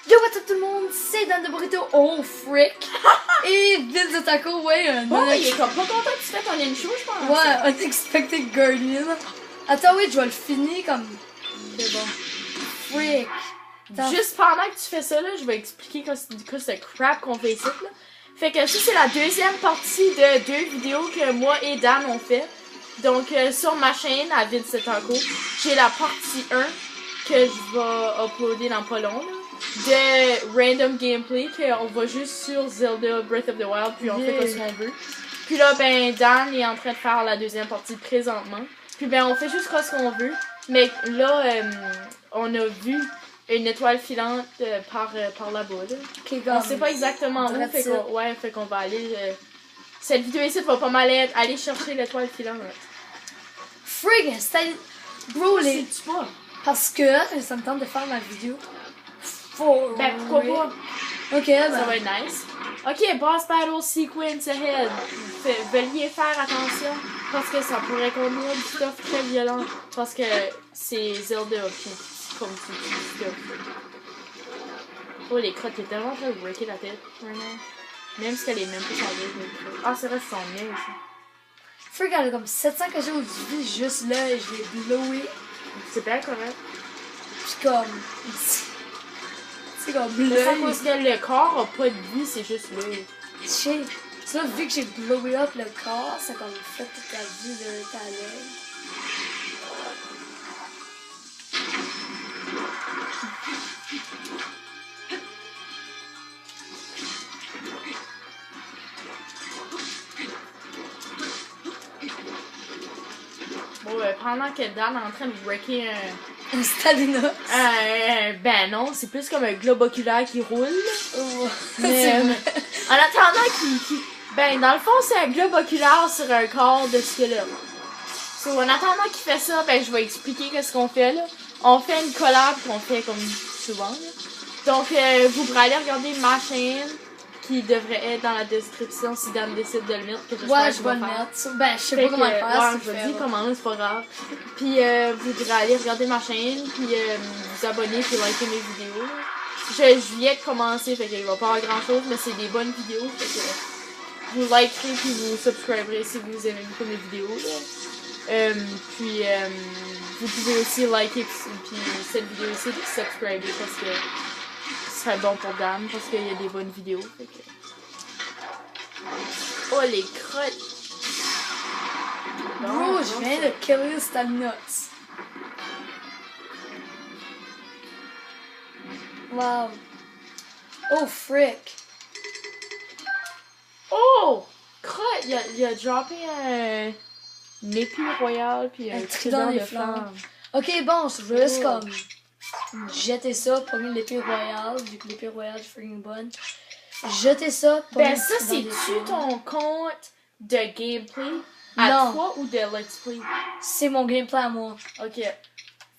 Yo, what's up tout le monde, c'est Dan de Burrito, oh frick! Et Vince de Taco, ouais, bon, il est comme pas content que tu fais ton intro, je pense. Ouais, Unexpected Guardian. Attends, oui, je vais le finir comme. C'est bon. Frick! Juste pendant que tu fais ça, là, je vais expliquer quoi c'est crap qu'on fait ici, là. Fait que ça, c'est la deuxième partie de 2 vidéos que moi et Dan ont fait. Donc, sur ma chaîne, à Vince de Taco, j'ai la partie 1 que je vais uploader dans pas long, là, de random gameplay, qu'on va juste sur Zelda Breath of the Wild, puis on fait ce qu'on veut. Puis là, ben, Dan est en train de faire la deuxième partie présentement. Puis ben, on fait juste ce qu'on veut. Mais là, on a vu une étoile filante par là-bas, là. On sait pas exactement où, fait qu'on va aller... cette vidéo ici va pas mal être aller chercher l'étoile filante. Frig, c'était... Bro, les... Sais-tu pas? Parce que ça me tente de faire ma vidéo. Ben, pourquoi pas? Ok, ben... Ça va être nice. Ok, boss battle sequence ahead. Veuillez faire attention, parce que ça pourrait contenir du stuff très violent. Parce que c'est Zelda, puis comme tu dis, stuff. Oh, les crottes, t'es tellement en train de breaker la tête, right now. Même si elle est même pas changée. Ah, c'est vrai, c'est son mieux, ça. Frig, elle a comme 700 que j'ai au-dessus, juste là, et je l'ai blowé. C'est bien correct. Puis comme... C'est comme bleu. C'est parce que le corps a pas de vie, c'est juste l'œil. Je sais. Ça, vu que j'ai blowé up le corps, ça a comme fait toute la vie de ta l'œil. Bon, pendant que Dan est en train de breaker un Stalina. Ben non, c'est plus comme un globe oculaire qui roule. Oh. Mais en attendant ben dans le fond c'est un globe oculaire sur un corps de squelette. So, en attendant qu'il fait ça, ben je vais expliquer qu'est-ce qu'on fait là. On fait une collab qu'on fait comme souvent. Là. Donc vous pourrez aller regarder ma chaîne qui devrait être dans la description si Dan décide de le mettre. Ouais, je vais le mettre. Ben je sais pas comment le faire. Ouais, je vais dire comment, c'est pas grave. Puis vous pourrez aller regarder ma chaîne, puis vous abonner, puis liker mes vidéos. Je viens de commencer, fait qu'il va pas avoir grand chose, mais c'est des bonnes vidéos, fait que vous likerez puis vous subscriberez si vous aimez beaucoup mes vidéos. Là. Puis vous pouvez aussi liker puis cette vidéo aussi puis subscriber parce que ce serait bon pour Dan parce qu'il y a des bonnes vidéos. Fait que... Oh les crottes! Bro, je viens de killer Stalinuts. Wow. Oh frick. Oh! Crotte! Il a droppé une épée royale puis un trident de flamme. Ok, bon, je veux juste comme jeter ça, prendre l'épée royale, vu que l'épée royale est freaking bonne. Jeter ça, ben ça, c'est-tu ton compte de gameplay à toi ou de let's play? C'est mon gameplay à moi. Ok.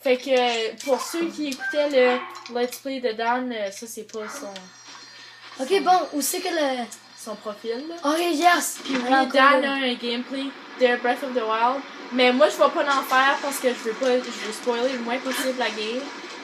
Fait que pour ceux qui écoutaient le let's play de Dan, ça c'est pas son... Ok, bon, où c'est que le... Son profil, là. Ok, yes! Puis oui, Dan a un gameplay de Breath of the Wild. Mais moi, je vais pas en faire parce que je veux spoiler le moins possible la game.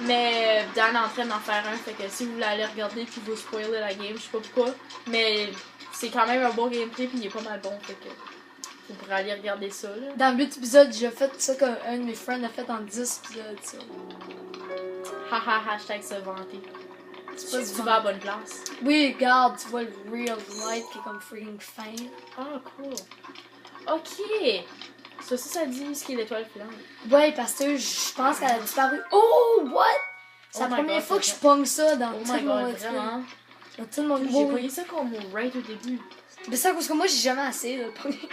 Mais Dan est en train d'en faire un, fait que si vous voulez aller regarder puis vous spoiler la game, je sais pas pourquoi. Mais c'est quand même un bon gameplay puis il est pas mal bon, fait que vous pourrez aller regarder ça, là. Dans 8 épisodes, j'ai fait ça comme un de mes friends a fait en 10 épisodes, ça. Haha, hashtag se vanter. C'est pas tu vas à bonne place. Oui, regarde, tu vois le real light qui est comme freaking fin. Ah, cool. Ok. Ça dit ce qu'est l'étoile filante. Ouais, parce que je pense qu'elle a disparu. Oh, what? C'est la première fois que je pogne ça dans tout mon vraiment. Dans tout mon J'ai pogné ça comme right au début. Mais ça, parce que moi, j'ai jamais assez de pogner.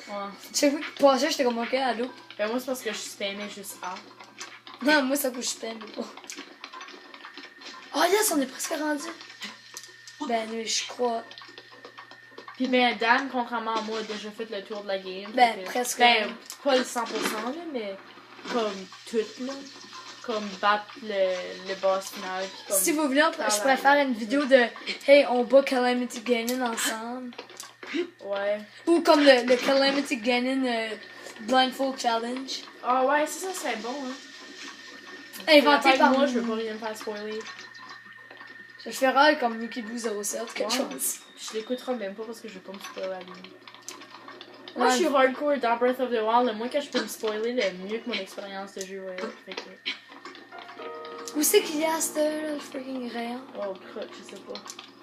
Ouais. Chaque fois que je passais, j'étais comme ok, allô? Ben moi, c'est parce que je spammais juste A. Non, moi, ça que je spamme pas. Oh yes, on est presque rendu. Ben, je crois. Puis ben, Dan, contrairement à moi, a déjà fait le tour de la game. Ben, presque. Ben, pas le 100%, là, mais comme tout, là. Comme battre le boss final. Comme si vous voulez, je pourrais faire une vidéo de hey, on bat Calamity Ganon ensemble. Ouais. Ou comme le Calamity Ganon Blindfold Challenge. Ah ouais, ça serait bon, hein. Inventé par moi, je veux pas rien me faire spoiler. Je le fais rare comme Mickey Boo 07, quelque Ouais. chose. Je l'écouterai même pas parce que je vais pas me spoiler la vie. Ouais. Moi, je suis hardcore dans Breath of the Wild. Le moins que je peux me spoiler, le mieux que mon expérience de jeu va être. Fait que... Où c'est qu'il y a ce freaking rayon? Oh, crap, je sais pas.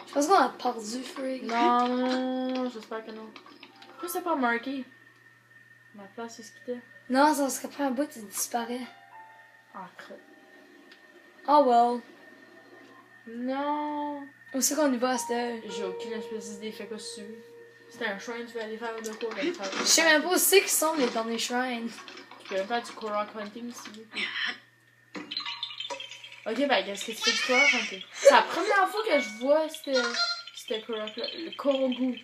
Je pense qu'on a perdu, freak. Non, non, j'espère que non. Pourquoi c'est pas marqué? Ma place, est-ce qu'il était? Non, ça serait pas un bout, il disparaît. Ah, crap. Oh well. Non. Où c'est qu'on y va à cette heure? J'ai aucune espèce d'idée, fait quoi si tu veux. C'était un shrine, tu veux aller faire de quoi? Aller faire... Je sais même pas où c'est qu'ils sont les derniers shrines. Tu peux même faire du Korok hunting si tu veux. Ok, ben qu'est-ce que tu fais du Korok hunting? C'est la première fois que je vois cette Korok là, le Korogu.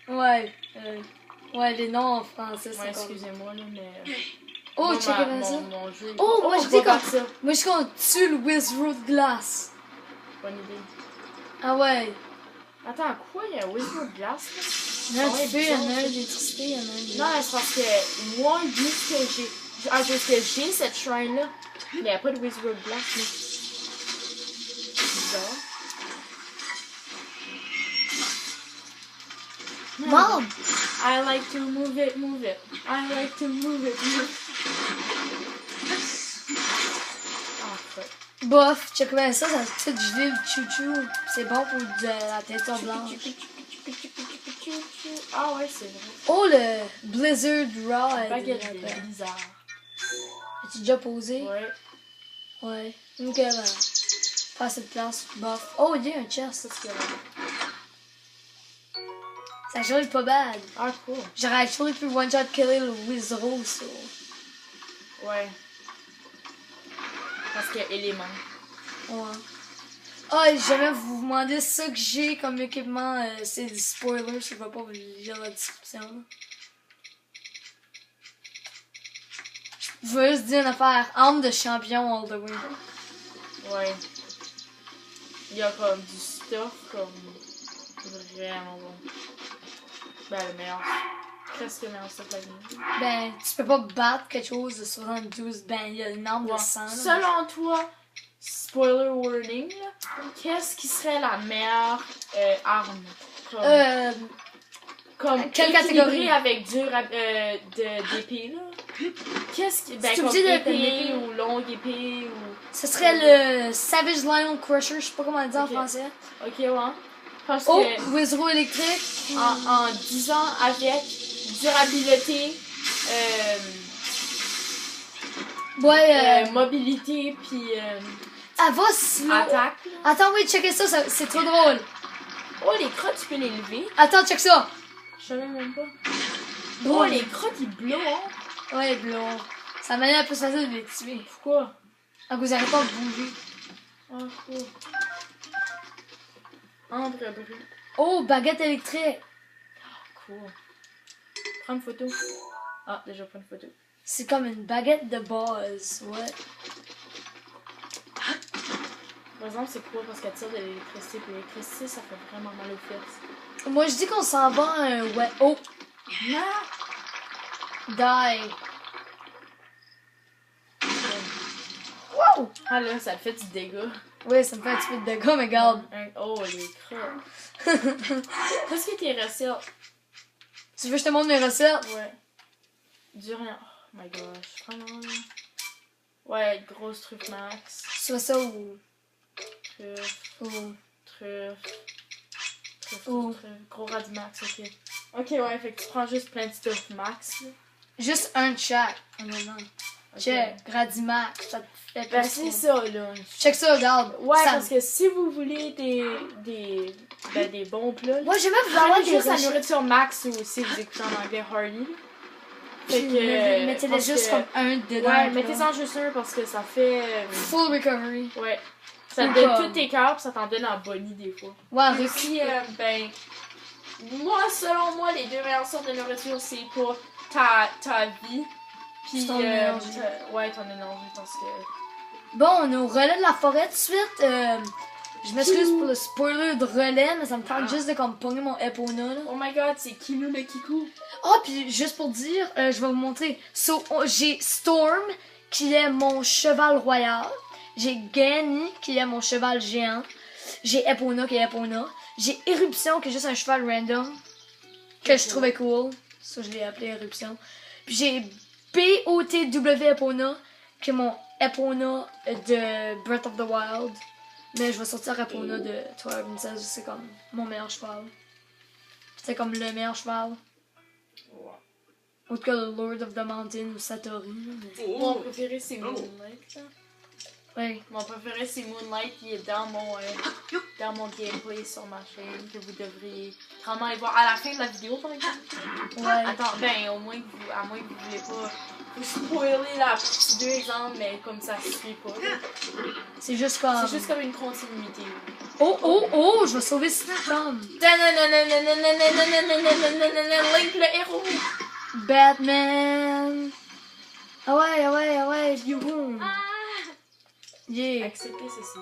Ouais. Ouais, les noms en français, c'est Ouais, comme... excusez-moi là, mais. Oh, Moi, check it ça. mon jeu. Oh, moi, je on dis va qu'on... faire ça. Moi, je dis qu'on tue le Wizard Glass. Bonne idée. Ah ouais. Attends, quoi? Il y a un Wizard Glass là? Il y en a un Ouais, du feu, il y en a bizarre, un ça. d'électricité, il y en a un... Non, c'est parce que moi, vu que j'ai. À cause que j'ai cette shrine là, il n'y a pas de Wizard Glass là. C'est bizarre. Mom! I like to move it, move it. I like to move it, move it. Ah, fuck. Bof, check bien ça, ça fait tout gelé le chouchou. C'est bon pour de la tête blanche. Ah ouais, c'est vrai. Oh, le Blizzard Rod. Baguette de bizarre. As-tu déjà posé? Ouais. Ouais. Ok, ben. Pas cette place. Bof. Oh, il y a un chest. C'est ce qu'il y a là. Ça change pas bad. Ah, cool. J'aurais actually pu one-shot killer le Wizro, ça. Ouais. Parce qu'il y a élément. Ouais. Ah, et jamais vous demandez ça que j'ai comme équipement, c'est des spoilers, je vais pas vous lire la description. Là. Je veux juste dire une affaire, arme de champion all the way. Ouais. Il y a comme du stuff comme vraiment bon. Ben le meilleur. Presque le meilleur stuff de la game. Ben, tu peux pas battre quelque chose de 72, ben il y a une arme de 100. Là. Selon toi, spoiler warning, là, qu'est-ce qui serait la meilleure arme? Comme quelle équilibrée catégorie? avec d'épée là. Qu'est-ce qui ben C'est comme obligé d'être une épée épée. ou longue épée ou Ce serait le Savage Lion Crusher, je sais pas comment le dire Ok. en français. ok ouais parce Oh, que Wizro électrique. en disant avec durabilité Ouais, mobilité puis elle va slow. attaque là. Attends, oui, checkez ça, c'est trop drôle. Oh les crottes tu peux les lever. Attends, check ça. Je savais même pas. Oh Drôle. les crottes ils blow hein. Ouais, blond. Ça m'a l'air un peu facile de les tuer. Pourquoi? À cause ils arrêtent pas de bouger. Ah cool. Entre bruit. Oh, baguette électrique. Cool. Prends une photo. Ah, déjà prends une photo. C'est comme une baguette de base, ouais. Par exemple, c'est cool parce qu'elle tire de l'électricité. Puis l'électricité, ça fait vraiment mal aux fesses. Moi, je dis qu'on s'en va à un ouais. Oh, Non! die. Wow! Ah là, ça fait du dégât. Ouais, ça me fait un petit peu de dégâts, mais regarde. Oh, les crottes. Qu'est-ce que t'es resté? Tu veux que je te montre mes recettes? Ouais. Du rien. Oh my gosh. Vraiment. Ouais, grosse truffe max. Soit ça ou. Truffe, ou... truffe. Truffe, Oh. truffe. Gros radis max, ok. Ok, ouais, fait que tu prends juste plein de stuff max. Là. Juste un de chaque, honnêtement. Ok. Check, Gradimax, ça te fait Ben, plus c'est cool. ça, là. Check ça, regarde. Ouais, Ça- parce que si vous voulez des bons plats, là, Moi, j'aime bien vous avoir prenez des juste la recettes. nourriture max ou si vous écoutez en anglais Hardy. Fait Puis que. mettez-le parce juste que- comme un dedans. Ouais, là. mettez-en juste un parce que ça fait. Full recovery. Ouais. Ça te Ou donne comme- tous tes cœurs pis ça t'en donne en bonnie des fois. Ouais, Puis recul. aussi, ben. Moi, selon moi, les deux meilleures sortes de nourriture, c'est pour ta vie. Puis. Ton énergie. Ouais, ton énergie parce que. Bon, on est au relais de la forêt tout de suite. Je m'excuse pour le spoiler de relais, mais ça me tente juste de comme pogner mon Epona là. Oh my god, c'est Kilu le Kiku. Ah, puis juste pour dire, je vais vous montrer. So, j'ai Storm, qui est mon cheval royal. J'ai Gany, qui est mon cheval géant. J'ai Epona qui est Epona. J'ai Éruption qui est juste un cheval random. Que je trouvais cool. Ça, je l'ai appelé Éruption. Puis j'ai BOTW Epona qui est mon Epona de Breath of the Wild. Mais je vais sortir Epona de Twilight Princess. C'est comme mon meilleur cheval. C'est comme le meilleur cheval. Autre que le Lord of the Mountain ou Satori. Mais... Mon préféré c'est Moonlight. Ouais. Mon préféré c'est Moonlight qui est dans mon gameplay sur ma chaîne que vous devriez vraiment aller voir à la fin de la vidéo par exemple. Ouais. Attends, ben au moins que vous, à moins que vous voulez pas vous spoiler la partie 2 exemple, mais comme ça se suit pas. C'est juste comme... C'est juste comme une continuité. Oh, je vais sauver Snapcom. Link le héros. Batman. Ah ouais, youhou. Yeah. Acceptez ceci.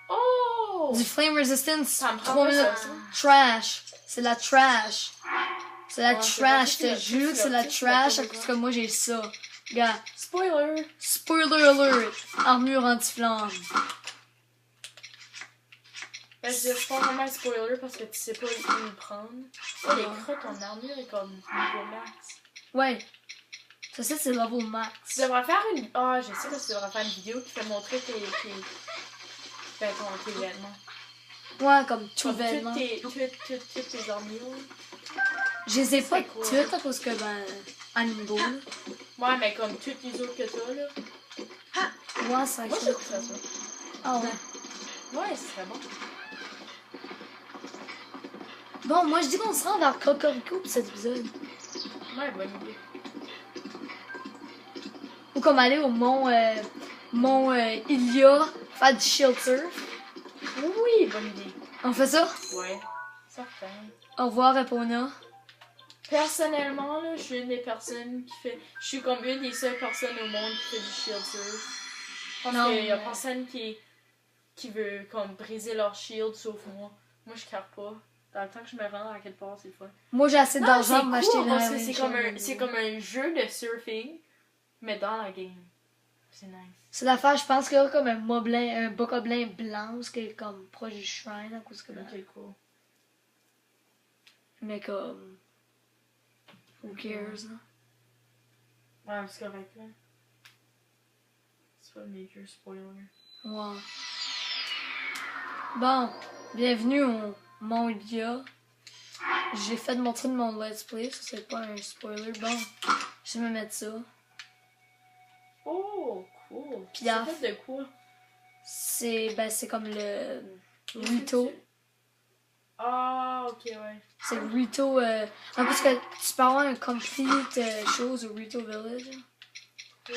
Oh! Du Flame Resistance, Ça me prend 3 pas minutes. ça. Trash. C'est la trash. C'est la Ouais, c'est trash, vrai, je te jure que c'est la trash parce que moi j'ai ça. Gars, Spoiler! spoiler alert. Armure anti-flamme. Ben, je dis pas vraiment spoiler parce que tu sais pas où le prendre. Oh, les crottes, ton armure est comme niveau max. Ouais. Ça c'est level max. Tu devrais faire une. Ah, je sais que tu devrais faire une vidéo qui fait montrer ben, tes vêtements. Ouais, comme tout Comme vêtement. toutes tes armures. Je les ai pas C'est cool. toutes à cause que, ben, Animbo. Ouais, mais comme toutes les autres que t'as, là. Ouais, ça Moi, je trouve ça. Ah ouais. Ouais, c'est très bon. Bon, moi je dis qu'on se rend vers Cocorico pour cet épisode. Ouais, bonne idée. Ou comme aller au mont Ilia, faire du shield surf. Oui, bonne idée. On fait ça? Ouais, certain. Au revoir, Epona. Personnellement, là, je suis une des personnes qui fait. Je suis comme une des seules personnes au monde qui fait du shield surf. Parce Non, qu'il y a mais- personne qui veut comme briser leur shield sauf moi. Moi, je capte pas. Dans le temps que je me rends à quelque part, c'est le fun. Moi j'ai assez Non, d'argent c'est pour m'acheter cool, parce que la c'est comme un jeu de surfing, mais dans la game. C'est nice. C'est l'affaire, je pense qu'il y a comme un bokoblin blanc, ce qui est comme proche du shrine, à cause que ben, Ok, cool. mais comme. Who cares, là? Ouais, c'est correct, là. C'est pas le major spoiler. Ouais. Bon, bienvenue au Mont Ilia. J'ai fait montrer de mon let's play, ça c'est pas un spoiler. Bon, je vais me mettre ça. Oh, cool. Piaf. C'est fait de quoi? C'est comme le Rito. Ah, ok, ouais. C'est Rito. En plus que tu peux avoir un complete chose au Rito Village. Cool.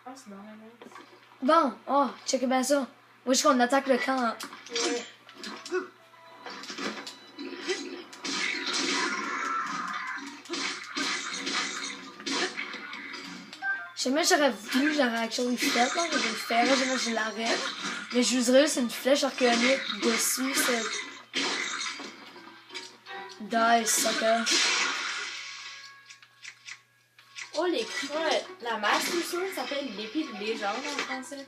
Ah, c'est dans la même. Bon, oh, check bien ça. Moi je qu'on attaque le camp. Ouais. Jamais j'aurais voulu, j'aurais actually fait, là, je vais le faire, jamais je l'arrête. Mais j'userais juste une flèche archéonique dessus, c'est. Die, sucker. Oh, les crottes. La masse, c'est sûr, ça s'appelle l'épée de légende en français.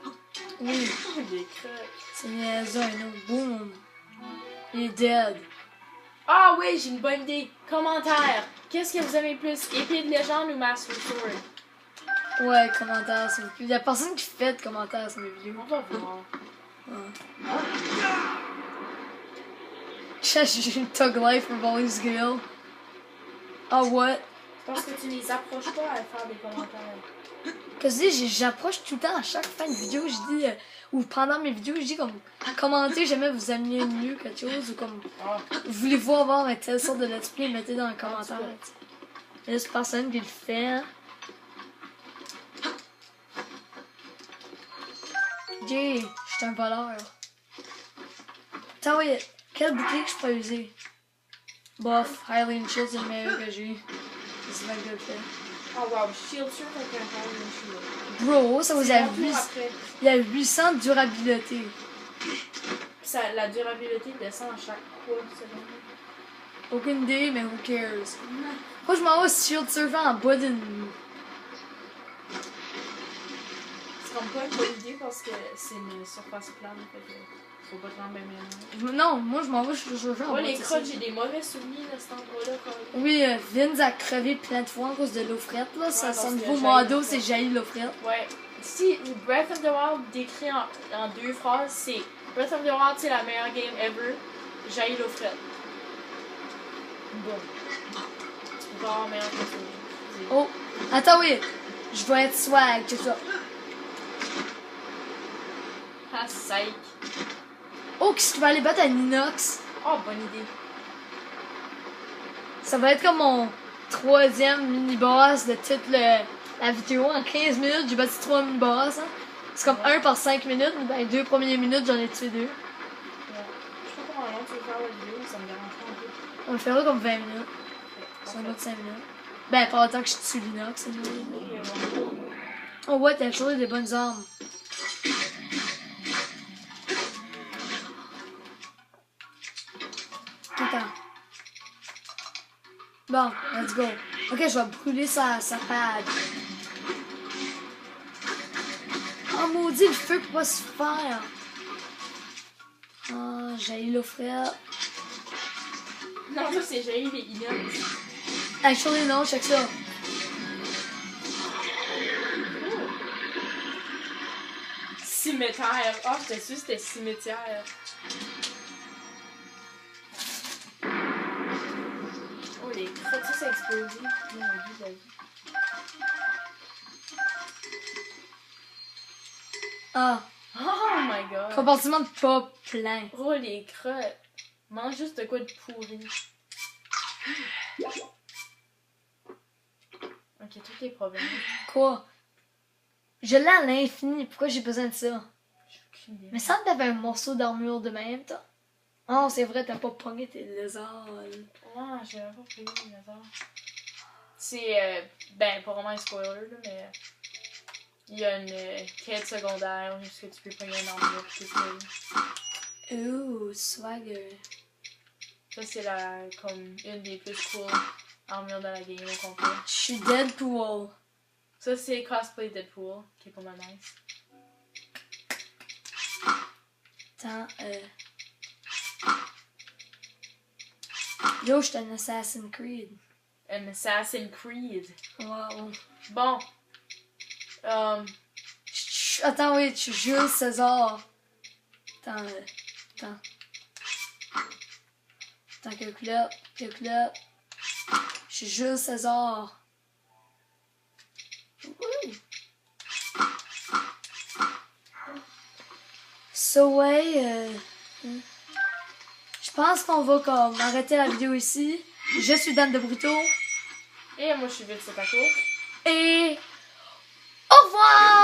Oui, Oh, les crottes. c'est niaiseux, un autre. Boom. Il est dead. Ah oui, j'ai une bonne idée. Commentaire. Qu'est-ce que vous aimez plus, épée de légende ou Master Sword? Ouais, commentaire, s'il vous plaît. Y'a personne qui fait de commentaires sur mes vidéos. On va voir. J'ai une Tug Life pour Bally's Gale. Ah, what? Parce que tu les approches pas à faire des commentaires. Qu'est-ce que je dis, j'approche tout le temps à chaque fin de vidéo, je dis, ou pendant mes vidéos, je dis comme, commentez, jamais vous aimiez mieux quelque chose, ou comme, Ah. voulez-vous avoir un telle sorte de let's play, mettez dans les commentaires. Il y a personne qui le fait. Hein. Yeah, je suis un voleur. Attends, oui, quel bouclier que je peux user? Bof, Highland Shield, c'est le meilleur que j'ai. C'est bien que je le fais. Oh wow, shield sur avec un shield. Bro, ça vous C'est a rendu 800. après. Il y a 800 de durabilité. Ça, la durabilité descend à chaque fois, selon moi. Aucune idée, mais who cares? Moi, je m'en vais shield surfer en bas d'une. C'est comme pas une bonne idée parce que c'est une surface plane, fait que faut pas te rendre bien bien. Non, moi je m'en vais, je joue Moi, les crottes, j'ai des mauvais souvenirs de cet endroit-là. Oui, Vince a crevé plein de fois à cause de l'eau frette, là. Ouais, Son parce nouveau que motto, jaillit c'est jaillit l'eau frette. Ouais. Si Breath of the Wild décrit en deux phrases, c'est Breath of the Wild, c'est la meilleure game ever. Jaillit l'eau frette. Bon. Tu peux pas avoir meilleur que ça. Oh, attends, oui. Je vais être swag, c'est ça. Ah, psych. Oh, qu'est-ce qui va aller battre à Ninox? Oh, bonne idée. Ça va être comme mon 3e mini-boss de toute la vidéo. En 15 minutes, j'ai battu 3 mini-boss. Hein. C'est comme 1 par 5 minutes, mais dans les 2 premières minutes, j'en ai tué 2. Ouais. Je sais pas comment long tu veux faire la vidéo, ça me dérange pas un peu. On le fera comme 20 minutes. Ça va être 5 minutes. Ben, pas autant que je tue Linox. Oh ouais, t'as toujours des bonnes armes. Tout le temps. Bon, let's go. Ok, je vais brûler sa pad. Oh maudit, le feu peut pas se faire. Oh, j'ai l'eau frette. Non, ça c'est jaillit les inox. Actually, non, check ça. Cimetière. Ah, oh, j'étais sûre que c'était cimetière. Oh, les crottes, ça a explosé. Oh, mon Dieu, la vie. Ah, Oh my god. compartiment de pas plein. Oh, les crottes. Mange juste de quoi de pourri. Ok, tous les problèmes. Quoi? Je l'ai à l'infini, pourquoi j'ai besoin de ça? J'ai aucune idée. Mais ça que t'avais un morceau d'armure de même, toi? Oh, c'est vrai, t'as pas pogné tes lézards. Ouais, j'ai même pas pris les hasards. C'est, ben, pas vraiment un spoiler, là, mais. Il y a une quête secondaire où est-ce que tu peux pogner un armure pis tout. Ooh, swagger. Ça, c'est comme une des plus cool armures dans la game au complet. Je suis Deadpool. Ça, c'est cosplay Deadpool, qui est pas mal nice. Attends, Yo, j'étais un Assassin's Creed. Un Assassin's Creed. Wow. Bon. Attends, oui, je suis Jules César. Attends, Attends, calculateur. Je suis Jules César. Wouh. So, ouais, je pense qu'on va comme arrêter la vidéo ici. Je suis Dan de Bruto. Et moi, je suis Vite, c'est ta course. Et au revoir!